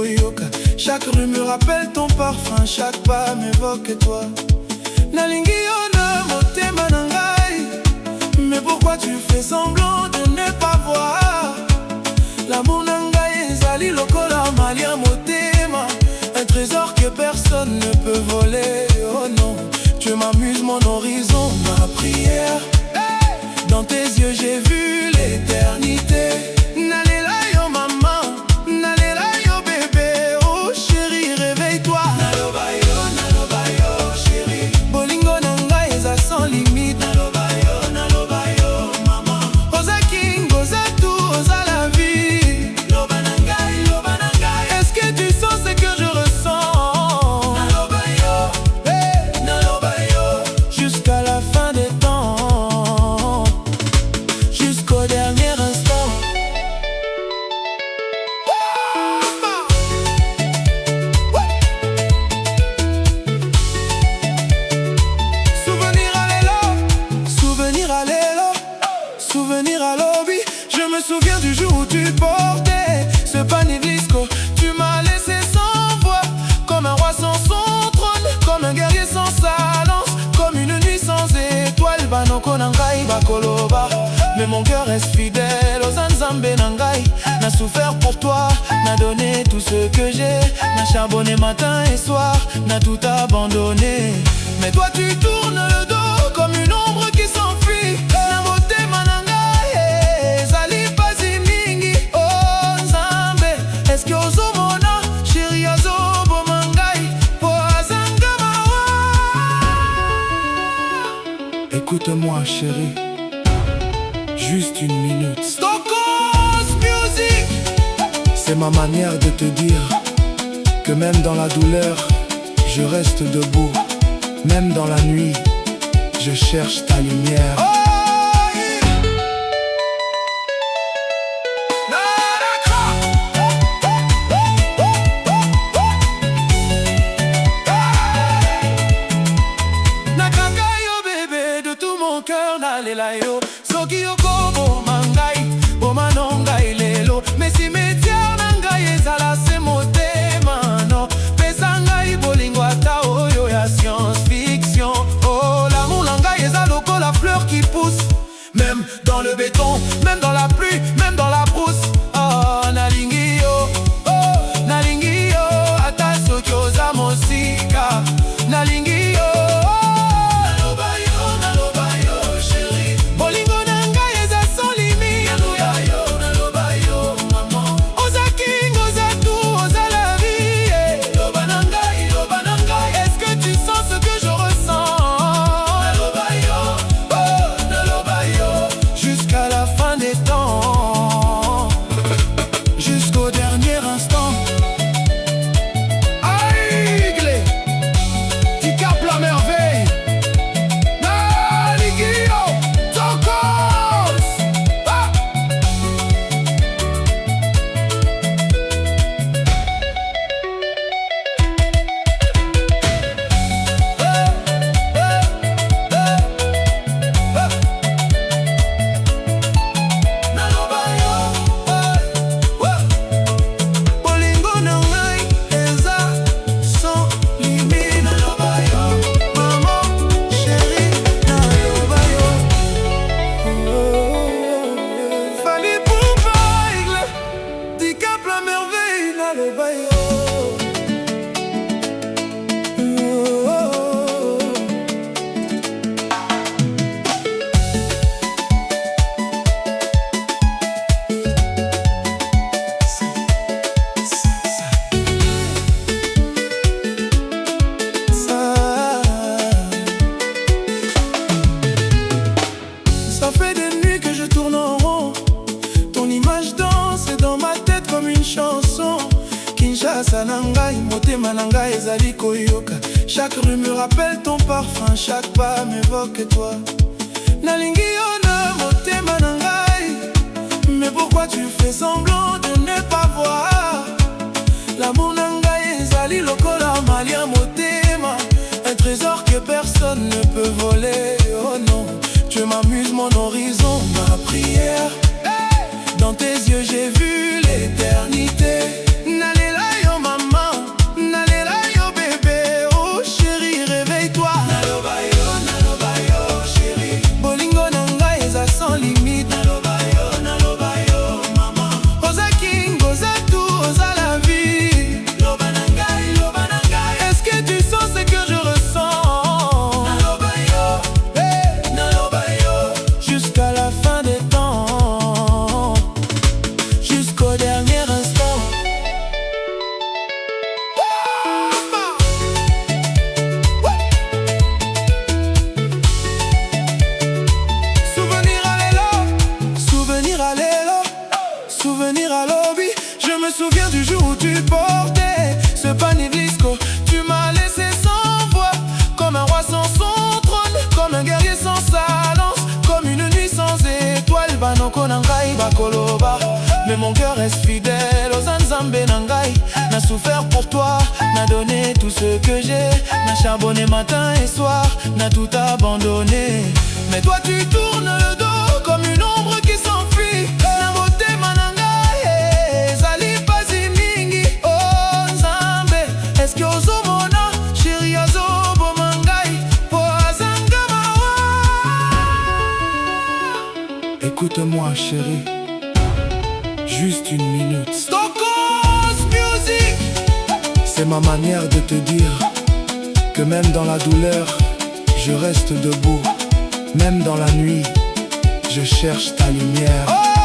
koyoka. Chaque rue me rappelle ton parfum, chaque pas m'évoque toi. Nalingi yo na motema na ngai, mais pourquoi tu fais semblant de ne pas voir? L'amour na ngai ezali lokola malia motema, un trésor que personne ne peut voler. Oh non, tu m'amuses mon horizon, ma prière. Dans tes yeux j'ai vu l'éternité. Nalela yo maman, nalela yo bébé. Oh chérie, réveille-toi. Naloba yo chérie. Bolingo na ngai eza sans limite. Naloba yo maman. Oza king, oza tout, oza la vie. Loba na ngai. Est-ce que tu sens ce que je ressens? Naloba yo, jusqu'à la fin des temps, jusqu'au dernier instant. Souvenir à lobby. Je me souviens du jour où tu portais ce panier disco. Tu m'as laissé sans voix, comme un roi sans son trône, comme un guerrier sans sa lance, comme une nuit sans étoiles. Banoko nangai bakoloba, mais mon cœur reste fidèle aux Nzambe nangai. N'a souffert pour toi, n'a donné tout ce que j'ai, n'a charbonné matin et soir, n'a tout abandonné. Mais toi tu tournes le dos comme une ombre qui s'enfuit. Na motema nangai ezali pasi mingi. Oh Nzambe, est-ce que ozomona chéri azoboma ngai po azanga mawa? Écoute-moi chérie, juste une minute. Stokos Music. C'est ma manière de te dire que même dans la douleur, je reste debout. Même dans la nuit, je cherche ta lumière. Nakanga yo bébé, de tout mon cœur nalela yo. Soki yokobo mangai, boma nongai lelo. Mais si metière nangai ezala se motema no. Pesa ngai bolingo ata oyo ya science-fiction. Oh l'amour nangai eza loko la fleur qui pousse, même dans le béton, même dans la pluie, même dans la brousse. Oh nalingi yo, oh nalingi yo. Ata soki oza mosika, nalingi yo. Ça fait des nuits que je tourne en rond, ton image danse dans ma tête comme une chanson. Kinshasa nangai, motema nangai ezali koyoka. Chaque rue me rappelle ton parfum, chaque pas m'évoque toi. Nalingi yo na motema nangai, mais pourquoi tu fais semblant de ne pas voir? L'amour nangai ezali lokola malia motema, un trésor que personne ne peut voler. Oh non, tu m'amuses mon horizon, ma prière. Dans tes yeux j'ai vu l'éternité. Nalela yo n'a donné tout ce que j'ai, n'a charbonné matin et soir, n'a tout abandonné. Mais toi tu tournes le dos comme une ombre qui s'enfuit. Na motema na ngai ezali pasi mingi. Oh Nzambe, est-ce que ozomona chéri azoboma ngai po azanga mawa? Écoute-moi chéri, juste une minute. Stokos Music. C'est ma manière de te dire que même dans la douleur, je reste debout. Même dans la nuit, je cherche ta lumière. Oh!